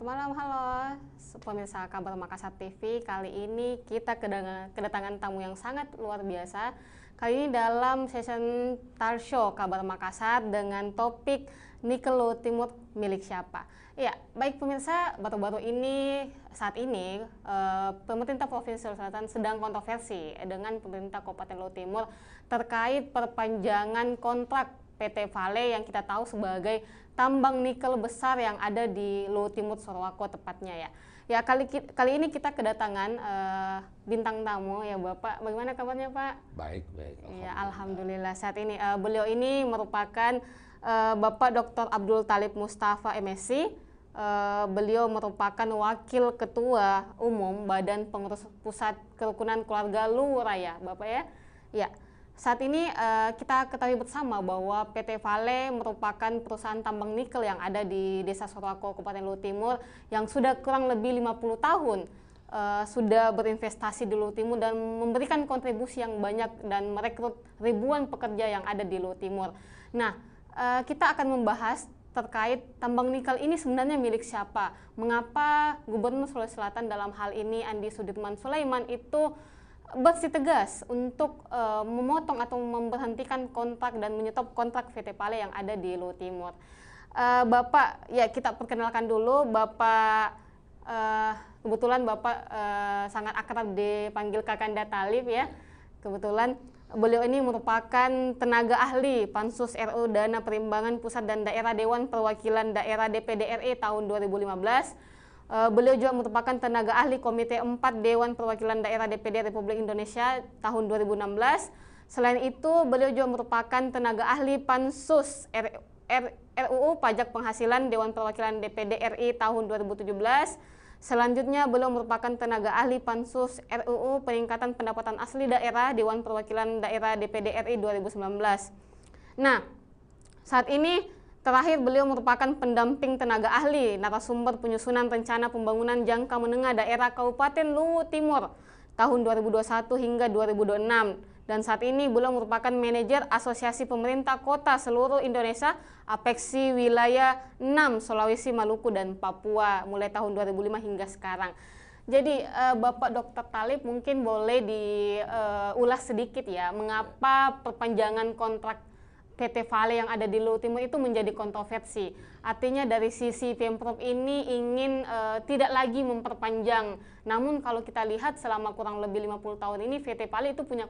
malam, halo pemirsa Kabar Makassar TV. Kali ini kita kedatangan tamu yang sangat luar biasa. Kali ini dalam session talk show Kabar Makassar dengan topik nikel Luhut Timur milik siapa. Ya, baik pemirsa, baru-baru ini saat ini pemerintah Provinsi Sulawesi Selatan sedang kontroversi dengan pemerintah Kabupaten Luhut Timur terkait perpanjangan kontrak PT Vale yang kita tahu sebagai tambang nikel besar yang ada di Luhut Timur Sorowako tepatnya ya. Ya kali ini kita kedatangan bintang tamu ya Bapak. Bagaimana kabarnya Pak? Baik. Ya Alhamdulillah saat ini beliau ini merupakan Bapak Dr. Abdul Talib Mustafa MSc. Beliau merupakan Wakil Ketua Umum Badan Pengurus Pusat Kerukunan Keluarga Luhuraya Bapak ya. Ya. Saat ini kita ketahui bersama bahwa PT Vale merupakan perusahaan tambang nikel yang ada di Desa Sorowako, Kabupaten Luhut Timur yang sudah kurang lebih 50 tahun sudah berinvestasi di Luhut Timur dan memberikan kontribusi yang banyak dan merekrut ribuan pekerja yang ada di Luhut Timur. Nah, kita akan membahas terkait tambang nikel ini sebenarnya milik siapa? Mengapa Gubernur Sulawesi Selatan dalam hal ini Andi Sudirman Sulaiman itu bersikeras untuk memotong atau memberhentikan kontrak dan menyetop kontrak PT Vale yang ada di Luhut Timur. Bapak, ya kita perkenalkan dulu Bapak, kebetulan Bapak sangat akrab dipanggil Kakanda Talib ya. Kebetulan beliau ini merupakan tenaga ahli Pansus RU Dana Perimbangan Pusat dan Daerah Dewan Perwakilan Daerah DPD RI tahun 2015. Beliau juga merupakan tenaga ahli Komite 4 Dewan Perwakilan Daerah DPD Republik Indonesia tahun 2016. Selain itu, beliau juga merupakan tenaga ahli Pansus RUU Pajak Penghasilan Dewan Perwakilan DPD RI tahun 2017. Selanjutnya, beliau merupakan tenaga ahli Pansus RUU Peningkatan Pendapatan Asli Daerah Dewan Perwakilan Daerah DPD RI 2019. Nah, saat ini terakhir, beliau merupakan pendamping tenaga ahli narasumber penyusunan rencana pembangunan jangka menengah daerah Kabupaten Luhut Timur tahun 2021 hingga 2026. Dan saat ini beliau merupakan manajer Asosiasi Pemerintah Kota seluruh Indonesia Apeksi Wilayah 6 Sulawesi, Maluku, dan Papua mulai tahun 2005 hingga sekarang. Jadi Bapak Dr. Talib mungkin boleh diulas sedikit ya, mengapa perpanjangan kontrak PT Vale yang ada di Luhut Timur itu menjadi kontroversi. Artinya dari sisi Pemprov ini ingin tidak lagi memperpanjang. Namun kalau kita lihat selama kurang lebih 50 tahun ini PT Vale itu punya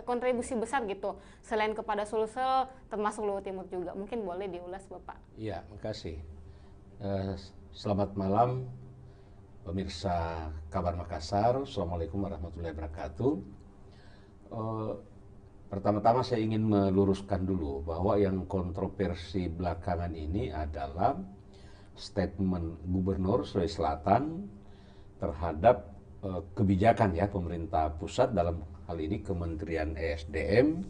kontribusi besar gitu. Selain kepada Sulsel termasuk Luhut Timur juga. Mungkin boleh diulas Bapak. Iya, makasih. Selamat malam pemirsa Kabar Makassar. Assalamualaikum warahmatullahi wabarakatuh. Pertama-tama saya ingin meluruskan dulu bahwa yang kontroversi belakangan ini adalah statement Gubernur Sulawesi Selatan terhadap kebijakan ya pemerintah pusat, dalam hal ini Kementerian ESDM,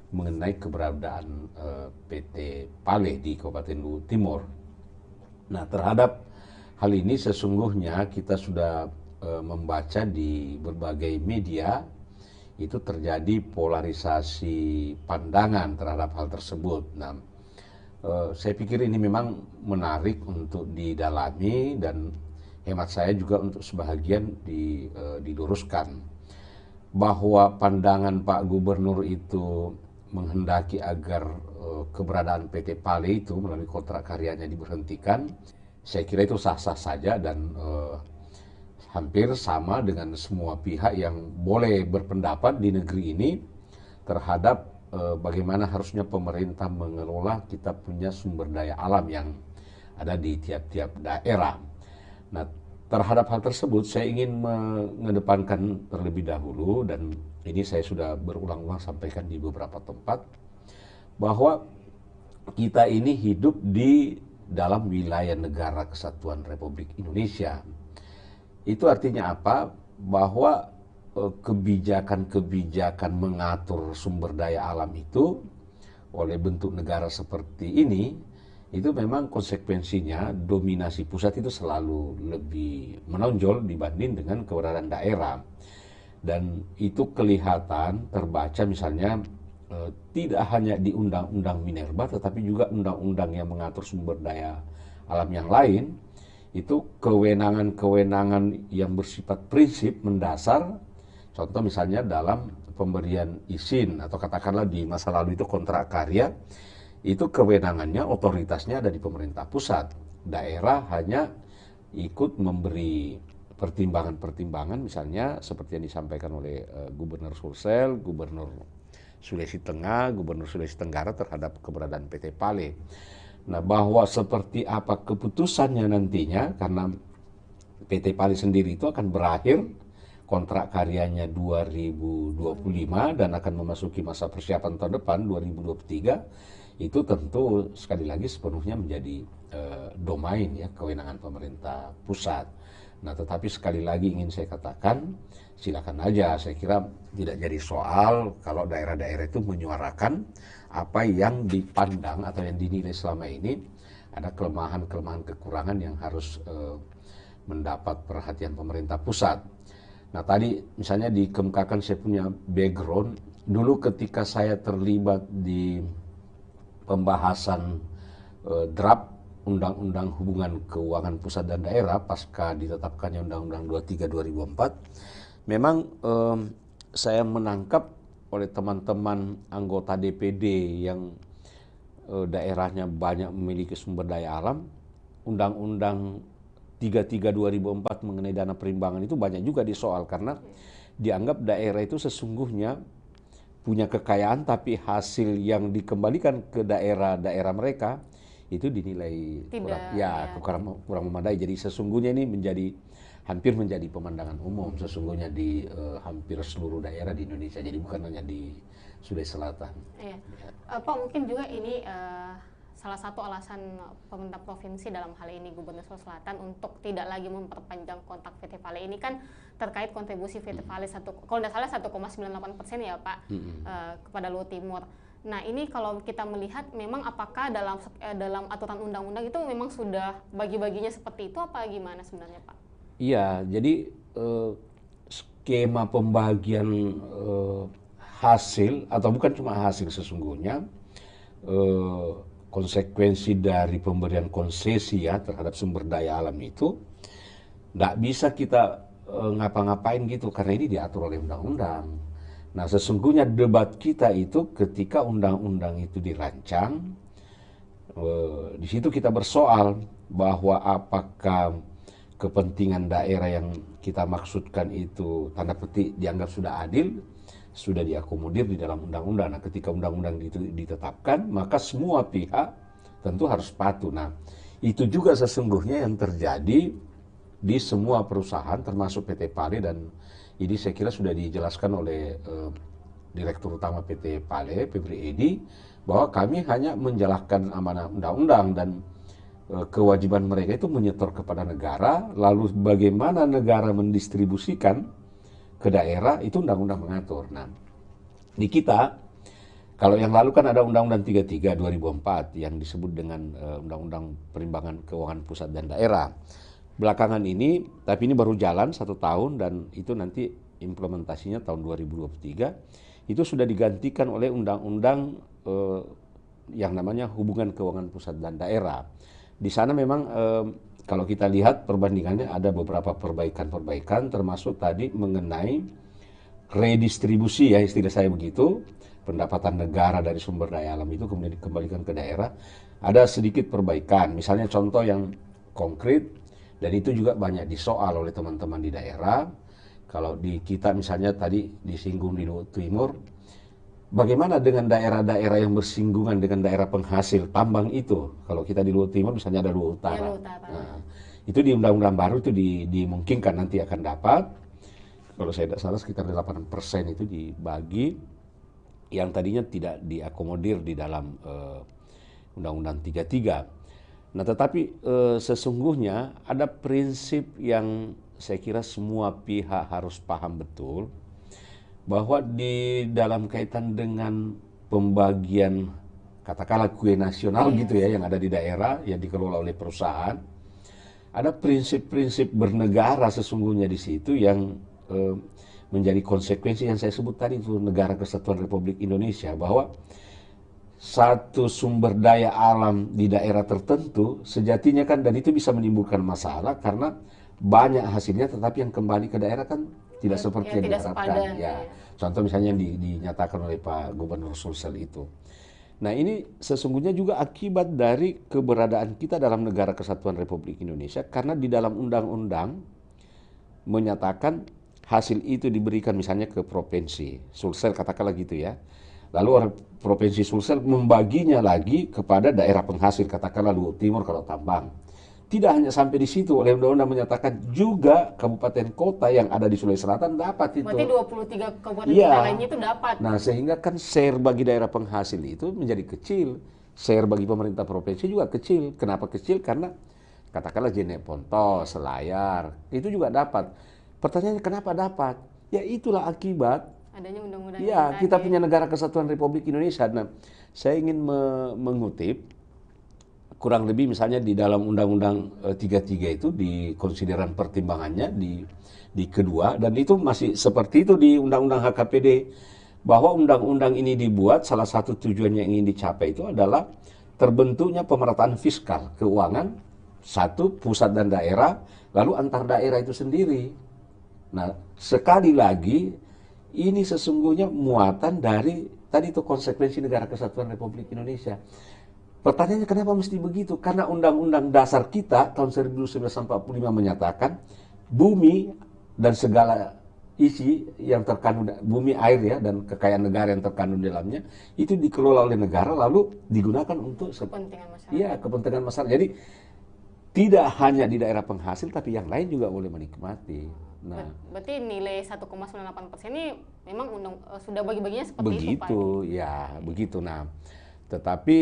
mengenai keberadaan PT Vale di Kabupaten Luhut Timur. Nah, terhadap hal ini sesungguhnya kita sudah membaca di berbagai media itu terjadi polarisasi pandangan terhadap hal tersebut. Nah, saya pikir ini memang menarik untuk didalami dan hemat saya juga untuk sebahagian diluruskan. Bahwa pandangan Pak Gubernur itu menghendaki agar keberadaan PT Vale itu melalui kontrak karyanya diberhentikan, saya kira itu sah-sah saja dan hampir sama dengan semua pihak yang boleh berpendapat di negeri ini terhadap bagaimana harusnya pemerintah mengelola kita punya sumber daya alam yang ada di tiap-tiap daerah. Nah, terhadap hal tersebut saya ingin mengedepankan terlebih dahulu, dan ini saya sudah berulang-ulang sampaikan di beberapa tempat, bahwa kita ini hidup di dalam wilayah negara kesatuan Republik Indonesia. Itu artinya apa? Bahwa kebijakan-kebijakan mengatur sumber daya alam itu oleh bentuk negara seperti ini, itu memang konsekuensinya dominasi pusat itu selalu lebih menonjol dibanding dengan keberadaan daerah. Dan itu kelihatan terbaca misalnya tidak hanya di Undang-Undang Minerba, tetapi juga undang-undang yang mengatur sumber daya alam yang lain. itu kewenangan-kewenangan yang bersifat prinsip mendasar. Contoh misalnya dalam pemberian izin atau katakanlah di masa lalu itu kontrak karya, itu kewenangannya, otoritasnya ada di pemerintah pusat. Daerah hanya ikut memberi pertimbangan-pertimbangan, misalnya seperti yang disampaikan oleh Gubernur Sulsel, Gubernur Sulawesi Tengah, Gubernur Sulawesi Tenggara terhadap keberadaan PT Pale. Nah, bahwa seperti apa keputusannya nantinya, karena PT Pale sendiri itu akan berakhir kontrak karyanya 2025 dan akan memasuki masa persiapan tahun depan 2023, itu tentu sekali lagi sepenuhnya menjadi domain ya kewenangan pemerintah pusat. Nah, tetapi sekali lagi ingin saya katakan, silakan aja, saya kira tidak jadi soal kalau daerah-daerah itu menyuarakan apa yang dipandang atau yang dinilai selama ini ada kelemahan-kelemahan kekurangan yang harus mendapat perhatian pemerintah pusat. Nah, tadi misalnya dikemukakan saya punya background, dulu ketika saya terlibat di pembahasan draft Undang-Undang Hubungan Keuangan Pusat dan Daerah pasca ditetapkannya Undang-Undang 23 2004, memang saya menangkap oleh teman-teman anggota DPD yang daerahnya banyak memiliki sumber daya alam, Undang-Undang 33 2004 mengenai dana perimbangan itu banyak juga disoal karena dianggap daerah itu sesungguhnya punya kekayaan tapi hasil yang dikembalikan ke daerah-daerah mereka itu dinilai kurang memadai. Jadi sesungguhnya ini hampir menjadi pemandangan umum sesungguhnya di hampir seluruh daerah di Indonesia. Jadi bukan hanya di Sulawesi Selatan. Iya. Pak, mungkin juga ini salah satu alasan pemerintah provinsi dalam hal ini Gubernur Sulawesi Selatan untuk tidak lagi memperpanjang kontrak PT Pale ini kan terkait kontribusi PT Pale kalau tidak salah 1,98% ya Pak kepada Luhut Timur. Nah, ini kalau kita melihat memang apakah dalam aturan undang-undang itu memang sudah bagi-baginya seperti itu apa gimana sebenarnya Pak? Iya, jadi skema pembagian hasil atau bukan cuma hasil sesungguhnya konsekuensi dari pemberian konsesi ya terhadap sumber daya alam itu nggak bisa kita ngapa-ngapain gitu karena ini diatur oleh undang-undang. Nah, sesungguhnya debat kita itu ketika undang-undang itu dirancang, di situ kita bersoal bahwa apakah kepentingan daerah yang kita maksudkan itu tanda petik dianggap sudah adil, sudah diakomodir di dalam undang-undang. Nah, ketika undang-undang itu ditetapkan, maka semua pihak tentu harus patuh. Nah, itu juga sesungguhnya yang terjadi di semua perusahaan termasuk PT Pale, dan ini saya kira sudah dijelaskan oleh Direktur Utama PT Pale, Febri Edi, bahwa kami hanya menjalankan amanah undang-undang dan kewajiban mereka itu menyetor kepada negara, lalu bagaimana negara mendistribusikan ke daerah itu undang-undang mengatur. Nah, di kita, kalau yang lalu kan ada Undang-Undang 33 2004 yang disebut dengan Undang-Undang Perimbangan Keuangan Pusat dan Daerah. Belakangan ini, tapi ini baru jalan 1 tahun dan itu nanti implementasinya tahun 2023, itu sudah digantikan oleh undang-undang yang namanya Hubungan Keuangan Pusat dan Daerah. Di sana memang kalau kita lihat perbandingannya ada beberapa perbaikan-perbaikan termasuk tadi mengenai redistribusi ya istilah saya begitu, pendapatan negara dari sumber daya alam itu kemudian dikembalikan ke daerah. Ada sedikit perbaikan, misalnya contoh yang konkret. Dan itu juga banyak disoal oleh teman-teman di daerah. Kalau di kita misalnya tadi disinggung di Luhut Timur, bagaimana dengan daerah-daerah yang bersinggungan dengan daerah penghasil tambang itu? Kalau kita di Luhut Timur misalnya ada Luhut Utara. Nah, itu di undang-undang baru itu dimungkinkan nanti akan dapat. Kalau saya tidak salah sekitar 8% itu dibagi yang tadinya tidak diakomodir di dalam Undang-Undang 33. Nah, tetapi sesungguhnya ada prinsip yang saya kira semua pihak harus paham betul, bahwa di dalam kaitan dengan pembagian katakanlah kue nasional gitu ya yang ada di daerah yang dikelola oleh perusahaan, ada prinsip-prinsip bernegara sesungguhnya di situ yang menjadi konsekuensi yang saya sebut tadi itu Negara Kesatuan Republik Indonesia, bahwa satu sumber daya alam di daerah tertentu sejatinya kan, dan itu bisa menimbulkan masalah karena banyak hasilnya tetapi yang kembali ke daerah kan tidak seperti yang tidak diharapkan. sepadan, Ya, contoh misalnya yang dinyatakan oleh Pak Gubernur Sulsel itu. Nah, ini sesungguhnya juga akibat dari keberadaan kita dalam Negara Kesatuan Republik Indonesia, karena di dalam undang-undang menyatakan hasil itu diberikan misalnya ke provinsi Sulsel, katakanlah gitu ya. Lalu orang provinsi Sulsel membaginya lagi kepada daerah penghasil, katakanlah Luhut Timur kalau tambang. Tidak hanya sampai di situ, oleh undang-undang menyatakan juga kabupaten kota yang ada di Sulawesi Selatan dapat itu. Berarti 23 kabupaten Iya. kota lainnya itu dapat. Nah, sehingga kan share bagi daerah penghasil itu menjadi kecil. Share bagi pemerintah provinsi juga kecil. Kenapa kecil? Karena katakanlah Jeneponto, Selayar, itu juga dapat. Pertanyaannya kenapa dapat? Ya itulah akibat. Adanya undang-undang Ya, ini kita tadi. punya Negara Kesatuan Republik Indonesia. Nah, saya ingin mengutip kurang lebih misalnya di dalam Undang-Undang 33 itu di konsideran pertimbangannya di kedua, dan itu masih seperti itu di Undang-Undang HKPD, bahwa undang-undang ini dibuat salah satu tujuannya yang ingin dicapai itu adalah terbentuknya pemerataan fiskal keuangan, satu pusat dan daerah, lalu antar daerah itu sendiri. Nah, sekali lagi ini sesungguhnya muatan dari tadi itu konsekuensi Negara Kesatuan Republik Indonesia. Pertanyaannya kenapa mesti begitu? Karena Undang-Undang Dasar kita tahun 1945 menyatakan bumi dan segala isi yang terkandung, bumi, air ya, dan kekayaan negara yang terkandung di dalamnya itu dikelola oleh negara lalu digunakan untuk Kepentingan masyarakat. iya, kepentingan masyarakat. Jadi tidak hanya di daerah penghasil tapi yang lain juga boleh menikmati. Nah, Berarti nilai 1,98% ini memang sudah bagi-baginya seperti itu, Pak. begitu, ya, begitu. Nah, tetapi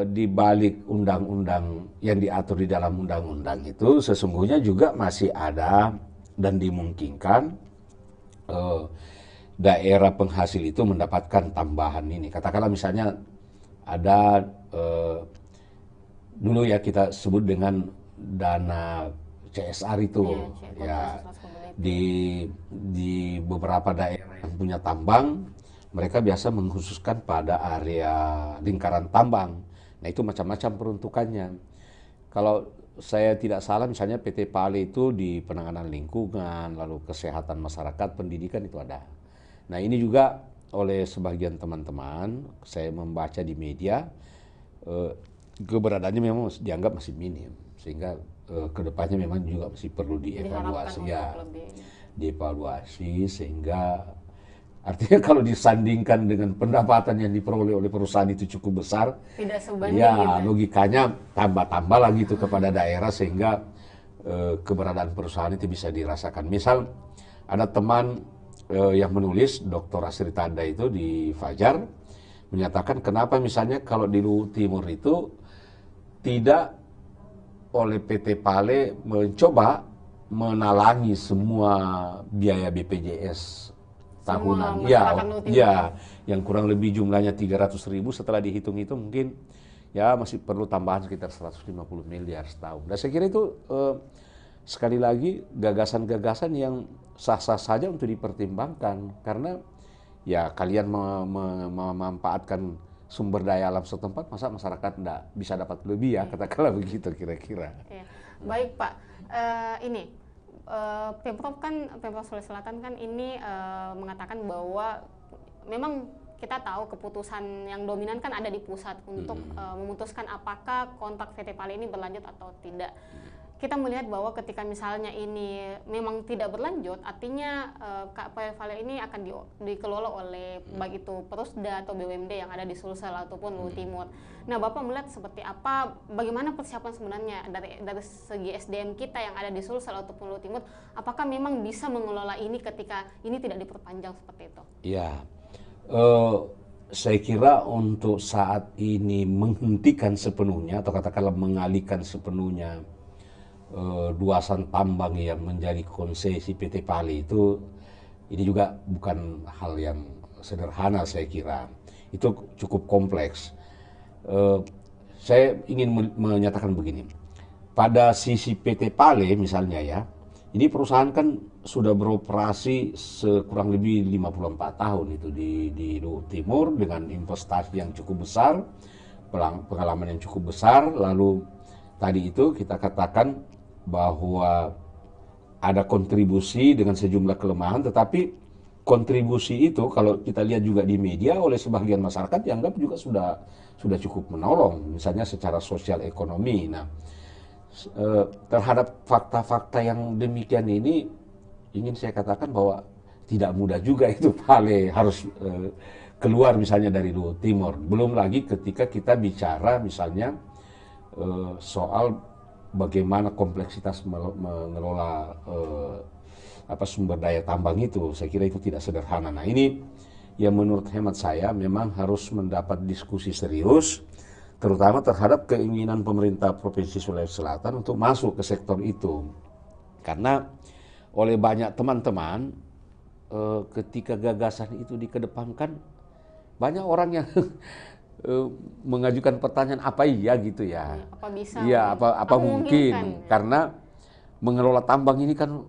di balik undang-undang yang diatur di dalam undang-undang itu sesungguhnya juga masih ada dan dimungkinkan daerah penghasil itu mendapatkan tambahan ini. Katakanlah misalnya ada dulu ya kita sebut dengan dana CSR itu, Iya, ya, di beberapa daerah yang punya tambang mereka biasa mengkhususkan pada area lingkaran tambang. Nah, itu macam-macam peruntukannya. Kalau saya tidak salah misalnya PT Pale itu di penanganan lingkungan, lalu kesehatan masyarakat, pendidikan itu ada. Nah, ini juga oleh sebagian teman-teman saya membaca di media keberadaannya memang dianggap masih minim, sehingga kedepannya memang juga masih perlu dievaluasi ya, dievaluasi sehingga artinya kalau disandingkan dengan pendapatan yang diperoleh oleh perusahaan itu cukup besar, tidak sebanding ya gitu. logikanya tambah-tambah lagi itu kepada daerah sehingga keberadaan perusahaan itu bisa dirasakan. Misal ada teman yang menulis, Dr. Asri Tanda itu di Fajar, menyatakan kenapa misalnya kalau di Luhut Timur itu tidak oleh PT Pale mencoba menalangi semua biaya BPJS tahunan, ya, yang kurang lebih jumlahnya 300.000, setelah dihitung-hitung mungkin ya masih perlu tambahan sekitar 150 miliar setahun. Dan saya kira itu sekali lagi gagasan-gagasan yang sah-sah saja untuk dipertimbangkan, karena ya kalian memanfaatkan sumber daya alam setempat, masa masyarakat tidak bisa dapat lebih ya, katakanlah begitu kira-kira. Ya. Baik Pak, ini Pemprov Sulawesi Selatan kan ini mengatakan bahwa memang kita tahu keputusan yang dominan kan ada di pusat untuk memutuskan apakah kontrak PT Pale ini berlanjut atau tidak. Kita melihat bahwa ketika misalnya ini memang tidak berlanjut, artinya PT Pale ini akan dikelola oleh baik itu Perusda atau BUMD yang ada di Sulsel ataupun Luhut Timur. Nah, Bapak melihat seperti apa, bagaimana persiapan sebenarnya dari segi SDM kita yang ada di Sulsel ataupun Luhut Timur, apakah memang bisa mengelola ini ketika ini tidak diperpanjang seperti itu? Ya, saya kira untuk saat ini menghentikan sepenuhnya atau katakanlah mengalihkan sepenuhnya luasan tambang yang menjadi konsesi PT Pale itu, ini juga bukan hal yang sederhana saya kira. Itu cukup kompleks. Saya ingin menyatakan begini. Pada sisi PT Pale misalnya ya, Ini perusahaan kan sudah beroperasi kurang lebih 54 tahun itu di Luhut Timur dengan investasi yang cukup besar, pengalaman yang cukup besar. Lalu tadi itu kita katakan bahwa ada kontribusi dengan sejumlah kelemahan, tetapi kontribusi itu kalau kita lihat juga di media oleh sebagian masyarakat dianggap juga sudah cukup menolong, misalnya secara sosial ekonomi. Nah, terhadap fakta-fakta yang demikian ini ingin saya katakan bahwa tidak mudah juga itu Pale harus keluar misalnya dari Luhut Timur. Belum lagi ketika kita bicara misalnya soal bagaimana kompleksitas mengelola sumber daya tambang itu. Saya kira itu tidak sederhana. Nah, ini yang menurut hemat saya memang harus mendapat diskusi serius, terutama terhadap keinginan pemerintah Provinsi Sulawesi Selatan untuk masuk ke sektor itu. Karena oleh banyak teman-teman, ketika gagasan itu dikedepankan, banyak orang yang mengajukan pertanyaan apa iya gitu ya. Apa bisa? Iya, apa mungkin? Karena mengelola tambang ini kan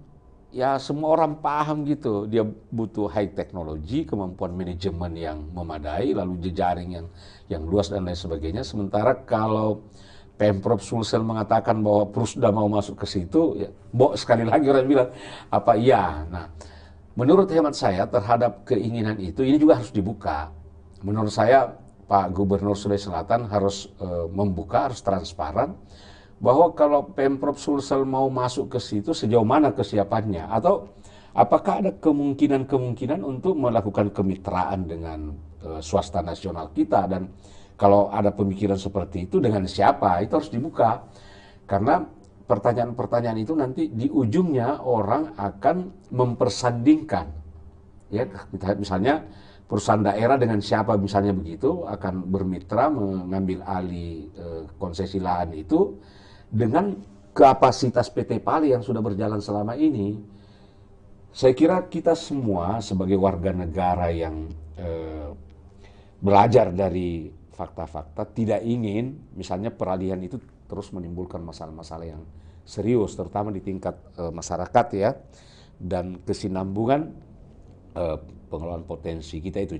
ya semua orang paham gitu, dia butuh high teknologi, kemampuan manajemen yang memadai, lalu jejaring yang luas dan lain sebagainya. Sementara kalau Pemprov Sulsel mengatakan bahwa Prusda mau masuk ke situ, ya, sekali lagi orang bilang apa iya. Nah, menurut hemat saya terhadap keinginan itu ini juga harus dibuka. Menurut saya Pak Gubernur Sulawesi Selatan harus membuka, harus transparan, bahwa kalau Pemprov Sulsel mau masuk ke situ sejauh mana kesiapannya, atau apakah ada kemungkinan untuk melakukan kemitraan dengan swasta nasional kita, dan kalau ada pemikiran seperti itu dengan siapa, itu harus dibuka. Karena pertanyaan-pertanyaan itu nanti di ujungnya orang akan mempersandingkan, ya misalnya perusahaan daerah dengan siapa misalnya begitu akan bermitra mengambil alih konsesi lahan itu dengan kapasitas PT Pali yang sudah berjalan selama ini. Saya kira kita semua sebagai warga negara yang belajar dari fakta-fakta tidak ingin misalnya peralihan itu terus menimbulkan masalah-masalah yang serius, terutama di tingkat masyarakat ya, dan kesinambungan pengelolaan potensi kita itu.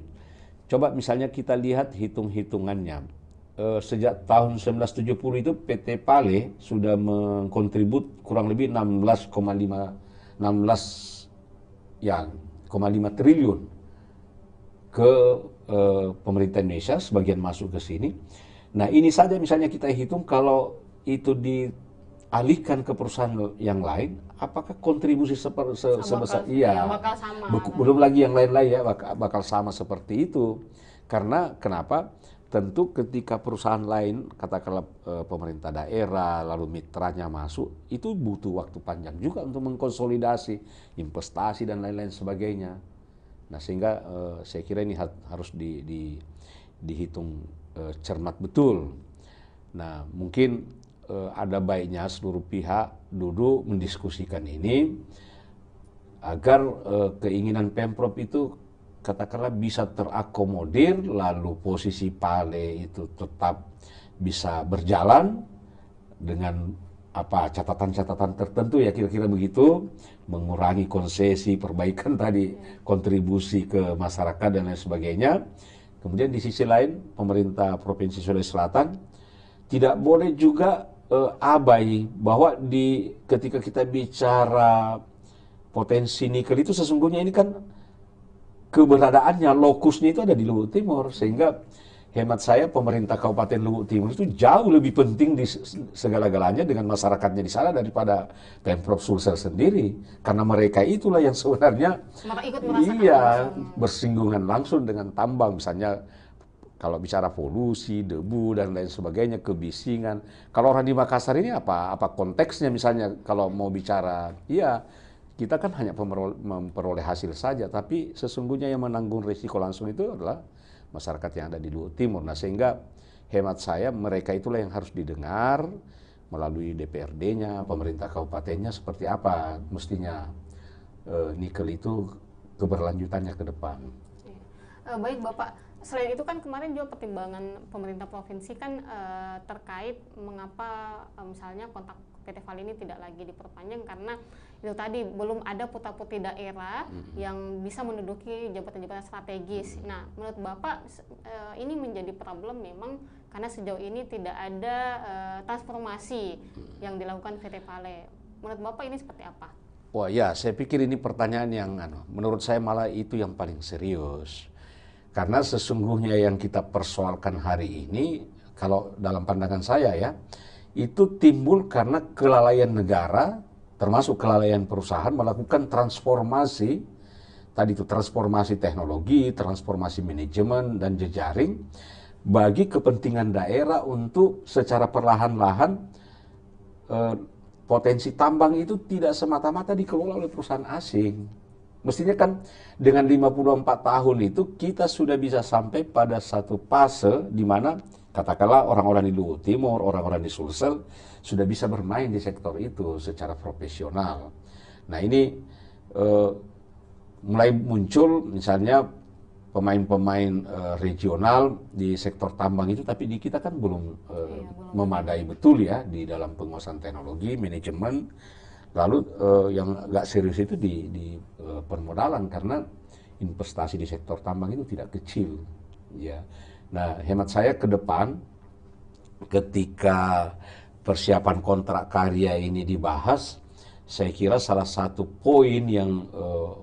Coba misalnya kita lihat hitung-hitungannya. Sejak tahun 1970 itu PT Pale sudah mengkontribut kurang lebih 16,5 triliun ke pemerintah Indonesia, sebagian masuk ke sini. Nah, ini saja misalnya kita hitung kalau itu dialihkan ke perusahaan yang lain, apakah kontribusi sebesar iya, bakal sama. Belum lagi yang lain-lain ya bakal sama seperti itu. Karena kenapa? Tentu ketika perusahaan lain, katakanlah pemerintah daerah, lalu mitranya masuk, itu butuh waktu panjang juga untuk mengkonsolidasi, investasi dan lain-lain sebagainya. Nah, sehingga saya kira ini harus dihitung cermat betul. Nah, mungkin ada baiknya seluruh pihak duduk mendiskusikan ini agar keinginan Pemprov itu katakanlah bisa terakomodir, lalu posisi Pale itu tetap bisa berjalan dengan catatan-catatan tertentu ya, kira-kira begitu, mengurangi konsesi, perbaikan tadi, kontribusi ke masyarakat dan lain sebagainya. Kemudian di sisi lain pemerintah Provinsi Sulawesi Selatan tidak boleh juga abai bahwa ketika kita bicara potensi nikel itu sesungguhnya ini kan keberadaannya, lokusnya itu ada di Luhut Timur, sehingga hemat saya pemerintah Kabupaten Luhut Timur itu jauh lebih penting di segala-galanya dengan masyarakatnya di sana daripada Pemprov Sulsel sendiri, karena mereka itulah yang sebenarnya bersinggungan langsung dengan tambang, misalnya kalau bicara polusi, debu dan lain sebagainya, kebisingan. Kalau orang di Makassar ini apa konteksnya misalnya kalau mau bicara, iya kita kan hanya memperoleh hasil saja, tapi sesungguhnya yang menanggung risiko langsung itu adalah masyarakat yang ada di Luhut Timur. Nah, sehingga hemat saya mereka itulah yang harus didengar melalui DPRD-nya, pemerintah kabupatennya seperti apa mestinya nikel itu keberlanjutannya ke depan. Baik Bapak, selain itu kan kemarin juga pertimbangan pemerintah provinsi kan terkait mengapa misalnya kontak PT Pali ini tidak lagi diperpanjang karena itu tadi belum ada putra-putri daerah yang bisa menduduki jabatan-jabatan strategis. Nah, menurut Bapak ini menjadi problem memang karena sejauh ini tidak ada transformasi yang dilakukan PT Pali. Menurut Bapak ini seperti apa? Wah ya, saya pikir ini pertanyaan yang menurut saya malah itu yang paling serius. Karena sesungguhnya yang kita persoalkan hari ini, kalau dalam pandangan saya ya, itu timbul karena kelalaian negara, termasuk kelalaian perusahaan melakukan transformasi, tadi itu transformasi teknologi, transformasi manajemen dan jejaring, bagi kepentingan daerah untuk secara perlahan-lahan potensi tambang itu tidak semata-mata dikelola oleh perusahaan asing. Mestinya kan dengan 54 tahun itu kita sudah bisa sampai pada satu fase di mana katakanlah orang-orang di Luhut Timur, orang-orang di Sulsel sudah bisa bermain di sektor itu secara profesional. Nah ini mulai muncul misalnya pemain-pemain regional di sektor tambang itu, tapi di kita kan belum memadai betul ya di dalam penguasaan teknologi, manajemen. Lalu yang nggak serius itu di permodalan karena investasi di sektor tambang itu tidak kecil. Ya. Nah, hemat saya ke depan ketika persiapan kontrak karya ini dibahas, saya kira salah satu poin yang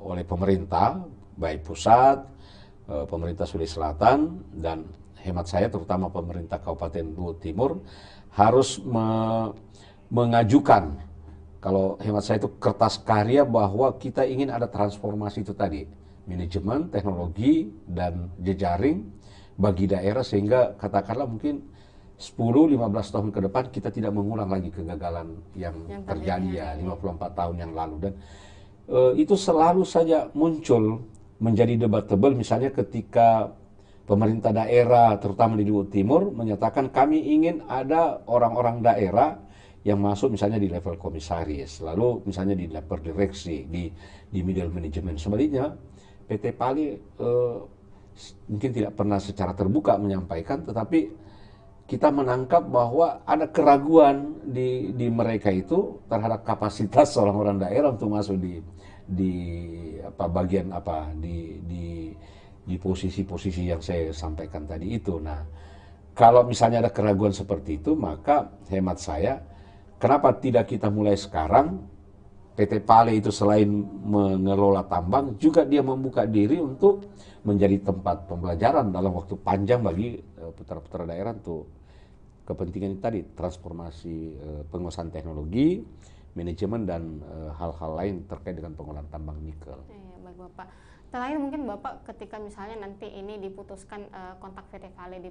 oleh pemerintah, baik pusat, pemerintah Sulawesi Selatan, dan hemat saya terutama pemerintah Kabupaten Luhut Timur harus mengajukan, kalau hemat saya itu kertas karya bahwa kita ingin ada transformasi itu tadi, manajemen, teknologi, dan jejaring bagi daerah sehingga katakanlah mungkin 10-15 tahun ke depan kita tidak mengulang lagi kegagalan yang terjadi ya 54 tahun yang lalu. Dan itu selalu saja muncul menjadi debatable, misalnya ketika pemerintah daerah terutama di Luhut Timur menyatakan kami ingin ada orang-orang daerah yang masuk misalnya di level komisaris, lalu misalnya di level direksi, di middle management. Sebaliknya PT Pali mungkin tidak pernah secara terbuka menyampaikan, tetapi kita menangkap bahwa ada keraguan di mereka itu terhadap kapasitas orang-orang daerah untuk masuk di posisi-posisi yang saya sampaikan tadi itu. Nah, kalau misalnya ada keraguan seperti itu, maka hemat saya, kenapa tidak kita mulai sekarang? PT Pali itu selain mengelola tambang, juga dia membuka diri untuk menjadi tempat pembelajaran dalam waktu panjang bagi putra-putra daerah untuk kepentingan tadi, transformasi penguasaan teknologi, manajemen, dan hal-hal lain terkait dengan pengolahan tambang nikel. Iya, baik Bapak. Terakhir mungkin Bapak ketika misalnya nanti ini diputuskan kontak PT Pali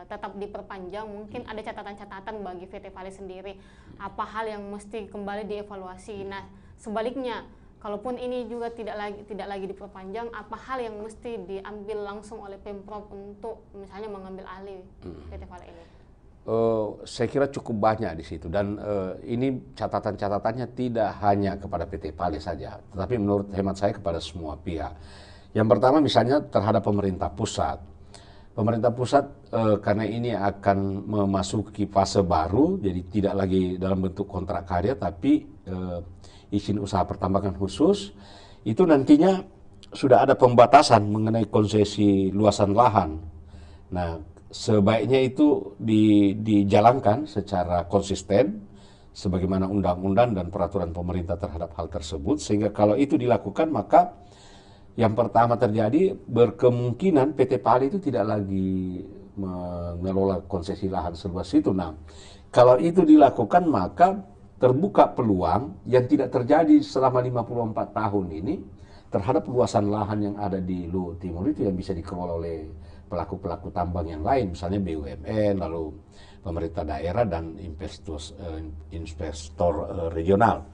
tetap diperpanjang, mungkin ada catatan-catatan bagi PT Pali sendiri, apa hal yang mesti kembali dievaluasi. Nah, sebaliknya, kalaupun ini juga tidak lagi diperpanjang, apa hal yang mesti diambil langsung oleh Pemprov untuk misalnya mengambil alih PT Pali ini? Saya kira cukup banyak di situ, dan ini catatan-catatannya tidak hanya kepada PT Pali saja, tetapi menurut hemat saya kepada semua pihak. Yang pertama misalnya terhadap pemerintah pusat. Pemerintah pusat karena ini akan memasuki fase baru, jadi tidak lagi dalam bentuk kontrak karya, tapi izin usaha pertambangan khusus, itu nantinya sudah ada pembatasan mengenai konsesi luasan lahan. Nah, sebaiknya itu dijalankan secara konsisten sebagaimana undang-undang dan peraturan pemerintah terhadap hal tersebut, sehingga kalau itu dilakukan maka yang pertama terjadi berkemungkinan PT Pali itu tidak lagi mengelola konsesi lahan seluas itu. Nah, kalau itu dilakukan maka terbuka peluang yang tidak terjadi selama 54 tahun ini terhadap luasan lahan yang ada di Luhut Timur itu yang bisa dikelola oleh pelaku-pelaku tambang yang lain, misalnya BUMN, lalu pemerintah daerah dan investor regional.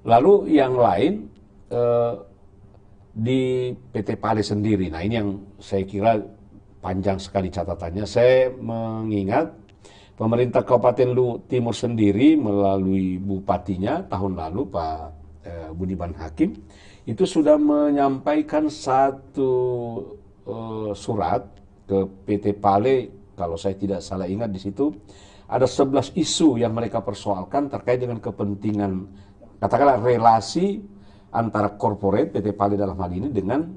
Lalu yang lain di PT Pali sendiri. Nah, ini yang saya kira panjang sekali catatannya. Saya mengingat pemerintah Kabupaten Luhut Timur sendiri melalui bupatinya tahun lalu Pak Budiman Hakim itu sudah menyampaikan satu surat ke PT Pale, kalau saya tidak salah ingat di situ ada 11 isu yang mereka persoalkan terkait dengan kepentingan, katakanlah relasi antara korporat PT Pale dalam hal ini dengan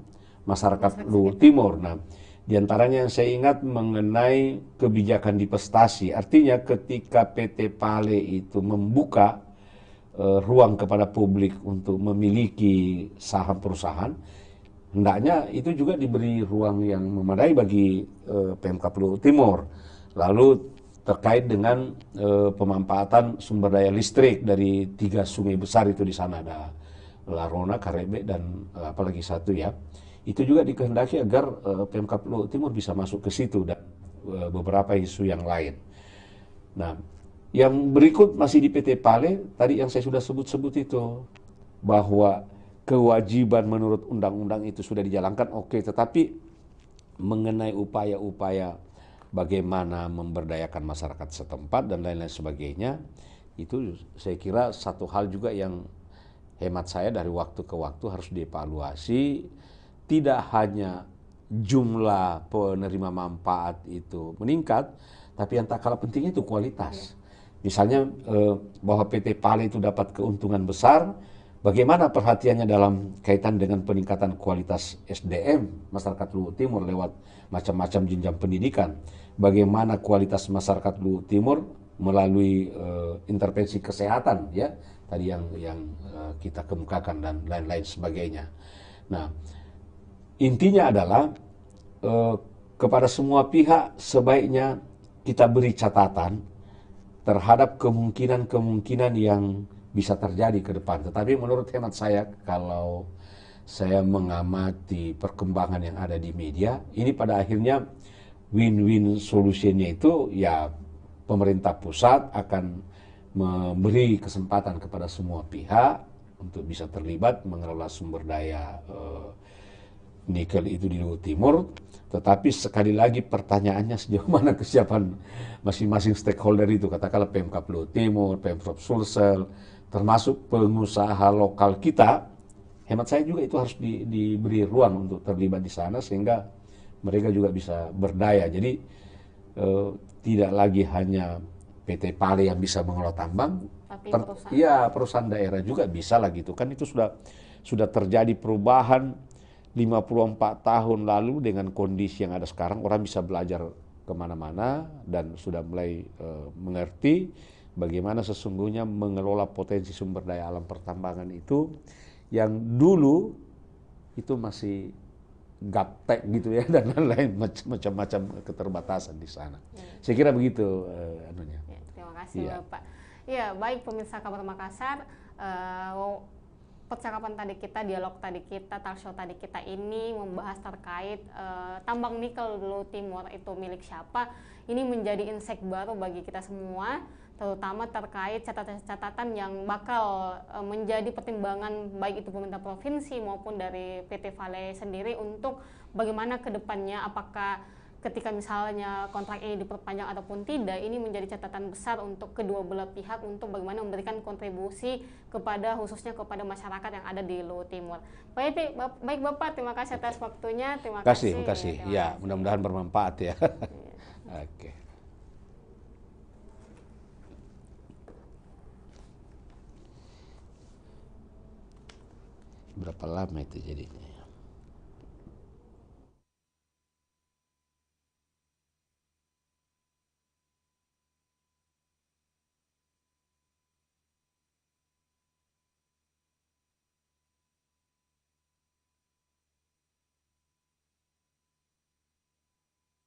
masyarakat Luhut Timur. Nah, di antaranya yang saya ingat mengenai kebijakan divestasi, artinya ketika PT Pale itu membuka ruang kepada publik untuk memiliki saham perusahaan, hendaknya itu juga diberi ruang yang memadai bagi Pemkab Luhut Timur. Lalu terkait dengan pemanfaatan sumber daya listrik dari 3 sungai besar itu di sana, ada Larona, Karebe, dan apalagi satu ya. Itu juga dikehendaki agar Pemkab Luhut Timur bisa masuk ke situ dan beberapa isu yang lain. Nah, yang berikut masih di PT Pale, tadi yang saya sudah sebut-sebut itu, bahwa kewajiban menurut undang-undang itu sudah dijalankan, oke, tetapi mengenai upaya-upaya bagaimana memberdayakan masyarakat setempat dan lain-lain sebagainya, itu saya kira satu hal juga yang hemat saya dari waktu ke waktu harus dievaluasi. Tidak hanya jumlah penerima manfaat itu meningkat, tapi yang tak kalah pentingnya itu kualitas. Misalnya bahwa PT Pale itu dapat keuntungan besar, bagaimana perhatiannya dalam kaitan dengan peningkatan kualitas SDM masyarakat Luhut Timur lewat macam-macam jenjang pendidikan. Bagaimana kualitas masyarakat Luhut Timur melalui intervensi kesehatan, ya tadi yang kita kemukakan dan lain-lain sebagainya. Nah, intinya adalah kepada semua pihak sebaiknya kita beri catatan terhadap kemungkinan-kemungkinan yang bisa terjadi ke depan. Tetapi menurut hemat saya, kalau saya mengamati perkembangan yang ada di media, ini pada akhirnya win-win solutionnya itu ya pemerintah pusat akan memberi kesempatan kepada semua pihak untuk bisa terlibat mengelola sumber daya nikel itu di Luhut Timur, tetapi sekali lagi pertanyaannya sejauh mana kesiapan masing-masing stakeholder itu, katakanlah Pemkab Luhut Timur, Pemprov Sulsel, termasuk pengusaha lokal kita. Hemat saya juga itu harus diberi ruang untuk terlibat di sana sehingga mereka juga bisa berdaya. Jadi tidak lagi hanya PT Pale yang bisa mengelola tambang, Tapi perusahaan daerah juga bisa lah gitu kan. Itu sudah terjadi perubahan 54 tahun lalu dengan kondisi yang ada sekarang. Orang bisa belajar kemana-mana dan sudah mulai mengerti bagaimana sesungguhnya mengelola potensi sumber daya alam pertambangan itu yang dulu itu masih gaptek gitu ya dan lain-lain macam-macam keterbatasan di sana. Saya kira begitu anunya. Ya, terima kasih Bapak. Ya, baik pemirsa Kabar Makassar, percakapan tadi kita, dialog tadi kita, talk show tadi kita ini membahas terkait tambang nikel Luhut Timur itu milik siapa. Ini menjadi insight baru bagi kita semua, terutama terkait catatan-catatan yang bakal menjadi pertimbangan baik itu pemerintah provinsi maupun dari PT Pale sendiri untuk bagaimana ke depannya, apakah ketika misalnya kontrak ini diperpanjang ataupun tidak, ini menjadi catatan besar untuk kedua belah pihak untuk bagaimana memberikan kontribusi kepada khususnya kepada masyarakat yang ada di Luhut Timur. Baik Bapak, terima kasih atas waktunya. Terima kasih. Ya, mudah-mudahan bermanfaat ya. Oke. Berapa lama itu jadinya?